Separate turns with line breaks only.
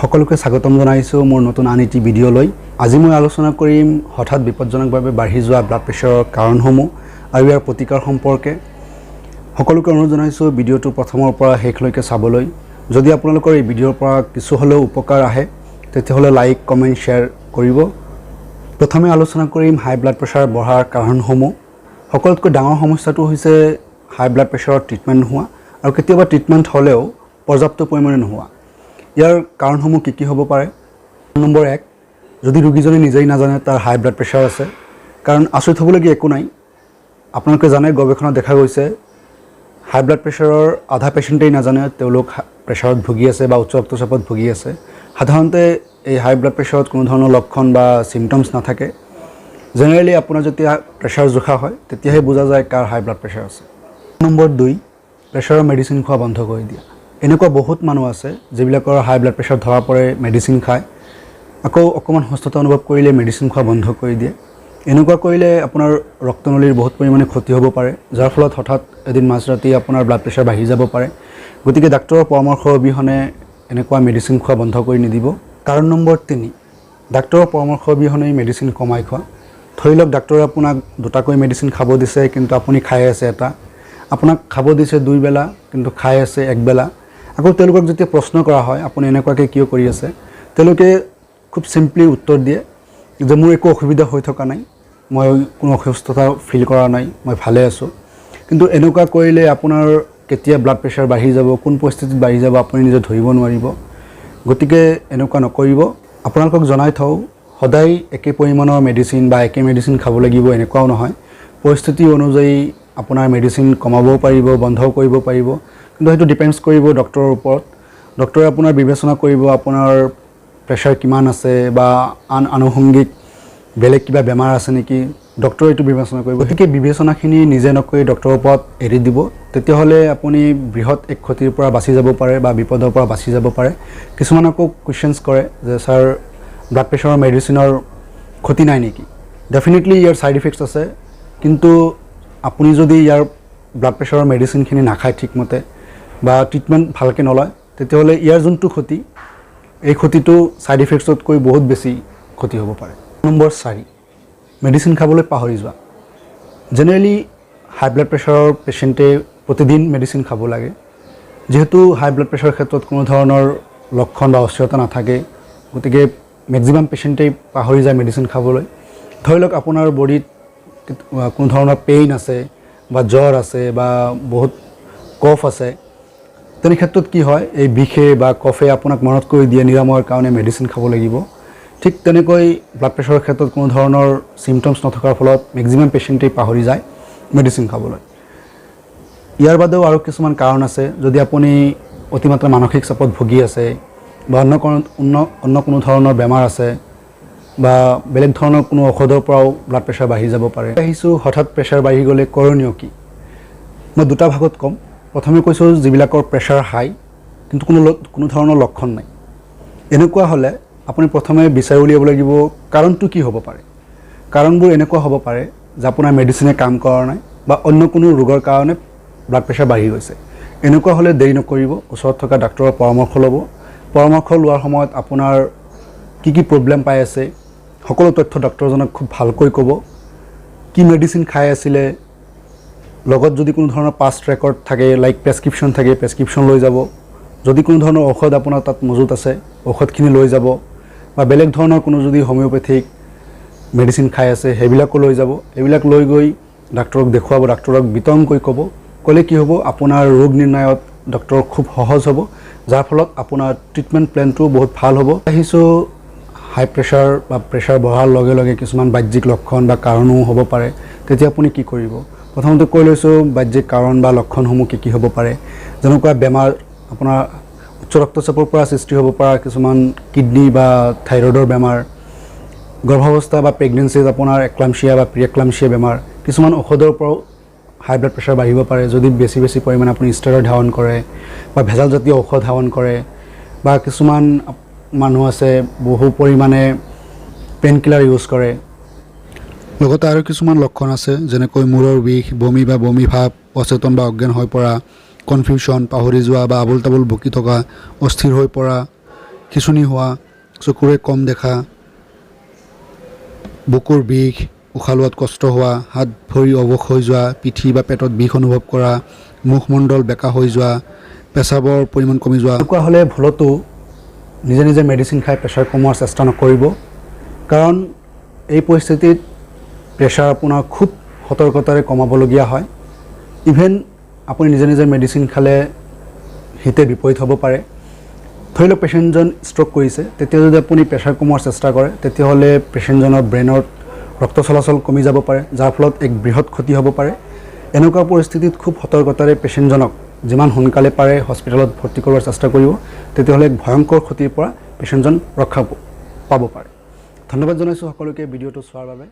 সকলোকে স্বাগতম জনাইছো মোৰ নতুন আনিটি ভিডিও লৈ। আজি মই আলোচনা কৰিম হঠাৎ বিপদজনকভাৱে বাঢ়ি যোৱা ব্লাড প্ৰেছাৰৰ কাৰণসমূহ আৰু ইয়াৰ প্ৰতিকাৰ সম্পৰ্কে। সকলোকে অনুৰোধ জনাইছো ভিডিওটো প্ৰথমৰ পৰা শেষলৈকে চাবলৈ। যদি আপোনালোকৰ এই ভিডিওৰ পৰা কিছু হলেও উপকাৰ আহে তেতিয়াহলে লাইক, কমেন্ট, শেয়াৰ কৰিব। প্ৰথমে আলোচনা কৰিম হাই ব্লাড প্ৰেছাৰ বঢ়াৰ কাৰণসমূহ। সকলোতকৈ ডাঙৰ সমস্যাটো হৈছে হাই ব্লাড প্ৰেছাৰৰ ট্ৰিটমেণ্ট নোহোৱা আৰু কেতিয়াবা ট্ৰিটমেণ্ট হ'লেও পৰ্যাপ্ত পৰিমাণে নোহোৱা। ইয়াৰ কাৰণসমূহ কি হ'ব পাৰে? নম্বৰ 1, যদি ৰোগীজনে নিজেই নাজানে তাৰ হাই ব্লাড প্ৰেছাৰ আছে। কাৰণ আচৰিত হ'বলগীয়া একো নাই। আপোনালোকে জানে গৱেষণাত দেখা গৈছে হাই ব্লাড প্ৰেছাৰৰ আধা পেচেণ্টেই নাজানে তেওঁলোক প্ৰেছাৰত ভুগি আছে বা উচ্চ ৰক্তচাপত ভুগি আছে। সাধাৰণতে এই হাই ব্লাড প্ৰেছাৰত কোনো ধৰণৰ লক্ষণ বা চিমটমছ নাথাকে। জেনেৰেলি আপোনাৰ যেতিয়া প্ৰেছাৰ জোখা হয় তেতিয়াহে বুজা যায় কাৰ হাই ব্লাড প্ৰেছাৰ আছে। নম্বৰ 2, প্ৰেছাৰৰ মেডিচিন খোৱা বন্ধ কৰি দিয়া। এনেকুৱা বহুত মানুহ আছে যিবিলাকৰ হাই ব্লাড প্ৰেছাৰ ধৰা পৰে, মেডিচিন খায়, আকৌ অকণমান সুস্থতা অনুভৱ কৰিলে মেডিচিন খোৱা বন্ধ কৰি দিয়ে। এনেকুৱা কৰিলে আপোনাৰ ৰক্তনলীৰ বহুত পৰিমাণে ক্ষতি হ'ব পাৰে, যাৰ ফলত হঠাৎ এদিন মাজৰাতি আপোনাৰ ব্লাড প্ৰেছাৰ বাঢ়ি যাব পাৰে। গতিকে ডাক্তৰৰ পৰামৰ্শ অবিহনে এনেকুৱা মেডিচিন খোৱা বন্ধ কৰি নিদিব। কাৰণ নম্বৰ 3, ডাক্তৰৰ পৰামৰ্শ অবিহনে মেডিচিন কমাই খোৱা। ধৰি লওক ডাক্তৰে আপোনাক 2টাকৈ মেডিচিন খাব দিছে কিন্তু আপুনি খাই আছে এটা, আপোনাক খাব দিছে 2 বেলা কিন্তু খাই আছে 1 বেলা। আকৌ তেওঁলোকক যেতিয়া প্ৰশ্ন কৰা হয় আপুনি এনেকুৱাকৈ কিয় কৰি আছে, তেওঁলোকে খুব চিম্পলি উত্তৰ দিয়ে যে মোৰ একো অসুবিধা হৈ থকা নাই, মই কোনো অসুস্থতা ফিল কৰা নাই, মই ভালে আছোঁ। কিন্তু এনেকুৱা কৰিলে আপোনাৰ কেতিয়া ব্লাড প্ৰেছাৰ বাঢ়ি যাব, কোন পৰিস্থিতিত বাঢ়ি যাব আপুনি নিজে ধৰিব নোৱাৰিব। গতিকে এনেকুৱা নকৰিব। আপোনালোকক জনাই থওঁ, সদায় একে পৰিমাণৰ মেডিচিন বা একে মেডিচিন খাব লাগিব এনেকুৱাও নহয়। পৰিস্থিতি অনুযায়ী আপোনাৰ মেডিচিন কমাবও পাৰিব, বন্ধও কৰিব পাৰিব। কিন্তু সেইটো ডিপেণ্ডছ কৰিব ডক্টৰৰ ওপৰত। ডক্টৰে আপোনাৰ বিবেচনা কৰিব আপোনাৰ প্ৰেছাৰ কিমান আছে বা আনুষংগিক বেলেগ কিবা বেমাৰ আছে নেকি, ডক্টৰে এইটো বিবেচনা কৰিব। গতিকে বিবেচনাখিনি নিজে নকৰি ডক্টৰৰ ওপৰত এৰি দিব। তেতিয়াহ'লে আপুনি বৃহৎ এক ক্ষতিৰ পৰা বাচি যাব পাৰে বা বিপদৰ পৰা বাচি যাব পাৰে। কিছুমান আকৌ কুৱেশ্যনছ কৰে যে ছাৰ ব্লাড প্ৰেছাৰৰ মেডিচিনৰ ক্ষতি নাই নেকি? ডেফিনেটলি ইয়াৰ ছাইড ইফেক্টছ আছে, কিন্তু আপুনি যদি ইয়াৰ ব্লাড প্ৰেছাৰৰ মেডিচিনখিনি নাখায় ঠিকমতে বা ট্ৰিটমেণ্ট ভালকৈ নলয়, তেতিয়াহ'লে ইয়াৰ যোনটো ক্ষতি, এই ক্ষতিটো ছাইড ইফেক্টছতকৈ বহুত বেছি ক্ষতি হ'ব পাৰে। নম্বৰ 4, মেডিচিন খাবলৈ পাহৰি যোৱা। জেনেৰেলি হাই ব্লাড প্ৰেছাৰৰ পেচেণ্টে প্ৰতিদিন মেডিচিন খাব লাগে। যিহেতু হাই ব্লাড প্ৰেছাৰৰ ক্ষেত্ৰত কোনো ধৰণৰ লক্ষণ বা অস্থিৰতা নাথাকে, গতিকে মেক্সিমাম পেচেণ্টেই পাহৰি যায় মেডিচিন খাবলৈ। ধৰি লওক আপোনাৰ বডিত কোনো ধৰণৰ পেইন আছে বা জ্বৰ আছে বা বহুত কফ আছে, তেনে ক্ষেত্ৰত কি হয়, এই বিষে বা কফে আপোনাক মনত কৰি দিয়ে নিৰাময়ৰ কাৰণে মেডিচিন খাব লাগিব। ঠিক তেনেকৈ ব্লাড প্ৰেছাৰৰ ক্ষেত্ৰত কোনো ধৰণৰ চিমটমছ নথকাৰ ফলত মেক্সিমাম পেচেণ্টেই পাহৰি যায় মেডিচিন খাবলৈ। ইয়াৰ বাদেও আৰু কিছুমান কাৰণ আছে। যদি আপুনি অতিমাত্ৰা মানসিক চাপত ভুগি আছে বা অন্য কোনো ধৰণৰ বেমাৰ আছে বা বেলেগ ধৰণৰ কোনো ঔষধৰ পৰাও ব্লাড প্ৰেছাৰ বাঢ়ি যাব পাৰে। আহিছোঁ হঠাৎ প্ৰেছাৰ বাঢ়ি গ'লে কৰণীয় কি? মই 2টা ভাগত ক'ম। প্ৰথমে কৈছোঁ যিবিলাকৰ প্ৰেছাৰ হাই কিন্তু কোনো ধৰণৰ লক্ষণ নাই, এনেকুৱা হ'লে আপুনি প্ৰথমে বিচাৰি উলিয়াব লাগিব কাৰণটো কি হ'ব পাৰে। কাৰণবোৰ এনেকুৱা হ'ব পাৰে যে আপোনাৰ মেডিচিনে কাম কৰা নাই বা অন্য কোনো ৰোগৰ কাৰণে ব্লাড প্ৰেছাৰ বাঢ়ি গৈছে। এনেকুৱা হ'লে দেৰি নকৰিব, ওচৰত থকা ডাক্তৰৰ পৰামৰ্শ ল'ব। পৰামৰ্শ লোৱাৰ সময়ত আপোনাৰ কি প্ৰব্লেম পাই আছে সকলো তথ্য ডক্তৰজনক খুব ভালকৈ ক'ব। কি মেডিচিন খাই আছিলে, লগত যদি কোনো ধৰণৰ পাষ্ট ৰেকৰ্ড থাকে, লাইক প্ৰেছক্ৰিপশ্যন থাকে, প্ৰেছক্ৰিপশ্যন লৈ যাব। যদি কোনো ধৰণৰ ঔষধ আপোনাৰ তাত মজুত আছে, ঔষধখিনি লৈ যাব। বা বেলেগ ধৰণৰ কোনো যদি হোমিঅ'পেথিক মেডিচিন খাই আছে সেইবিলাকো লৈ যাব। এইবিলাক লৈ গৈ ডাক্তৰক দেখুৱাব, ডাক্তৰক বিতংকৈ ক'ব। ক'লে কি হ'ব, আপোনাৰ ৰোগ নিৰ্ণয়ত ডক্তৰৰ খুব সহজ হ'ব, যাৰ ফলত আপোনাৰ ট্ৰিটমেণ্ট প্লেনটোও বহুত ভাল হ'ব। আহিছোঁ হাই প্ৰেছাৰ বা প্ৰেছাৰ বঢ়াৰ লগে লগে কিছুমান বাহ্যিক লক্ষণ বা কাৰণো হ'ব পাৰে। তেতিয়া আপুনি কি কৰিব? প্ৰথমতে কৈ লৈছোঁ বাহ্যিক কাৰণ বা লক্ষণসমূহ কি হ'ব পাৰে। যেনেকুৱা বেমাৰ আপোনাৰ উচ্চ ৰক্তচাপৰ পৰা সৃষ্টি হ'ব পৰা কিছুমান কিডনী বা থাইৰয়ডৰ বেমাৰ, গৰ্ভাৱস্থা বা প্ৰেগনেঞ্চিত আপোনাৰ এক্লাম্পচিয়া বা প্ৰি-এক্লাম্পচিয়া বেমাৰ, কিছুমান ঔষধৰ পৰাও হাই ব্লাড প্ৰেছাৰ বাঢ়িব পাৰে যদি বেছি পৰিমাণে আপুনি ষ্টেৰইড সেৱন কৰে বা ভেজালজাতীয় ঔষধ সেৱন কৰে। বা কিছুমান মানুহ আছে বহু পৰিমাণে পেইনকিলাৰ ইউজ কৰে। লগতে আৰু কিছুমান লক্ষণ আছে যেনেকৈ মূৰৰ বিষ, বমি বা বমি ভাৱ, অচেতন বা অজ্ঞান হৈ পৰা, কনফিউশ্যন, পাহৰি যোৱা বা আবোল তাবোল বকি থকা, অস্থিৰ হৈ পৰা, খিঁচুনি হোৱা, চকুৰে কম দেখা, বুকুৰ বিষ, উশাহ লোৱাত কষ্ট হোৱা, হাত ভৰি অৱশ হৈ যোৱা, পিঠি বা পেটত বিষ অনুভৱ কৰা, মুখমণ্ডল বেকা হৈ যোৱা, পেচাবৰ পৰিমাণ কমি যোৱা। এনেকুৱা হ'লে ভুলতো নিজে নিজে মেডিচিন খাই প্ৰেছাৰ কমোৱাৰ চেষ্টা নকৰিব, কাৰণ এই পৰিস্থিতিত প্ৰেছাৰ আপোনাৰ খুব সতৰ্কতাৰে কমাবলগীয়া হয়। ইভেন আপুনি নিজে নিজে মেডিচিন খালে হিতে বিপৰীত হ'ব পাৰে। ধৰি লওক পেচেণ্টজন ষ্ট্ৰক কৰিছে, তেতিয়া যদি আপুনি প্ৰেছাৰ কমোৱাৰ চেষ্টা কৰে, তেতিয়াহ'লে পেচেণ্টজনৰ ব্ৰেইনত ৰক্ত চলাচল কমি যাব পাৰে, যাৰ ফলত এক বৃহৎ ক্ষতি হ'ব পাৰে। এনেকুৱা পৰিস্থিতিত খুব সতৰ্কতাৰে পেচেণ্টজনক যিমান সোনকালে পাৰে হস্পিটেলত ভৰ্তি কৰোৱাৰ চেষ্টা কৰিব, তেতিয়াহ'লে এক ভয়ংকৰ ক্ষতিৰ পৰা পেচেণ্টজন ৰক্ষা পাব পাৰে। ধন্যবাদ জনাইছোঁ সকলোকে ভিডিঅ'টো চোৱাৰ বাবে।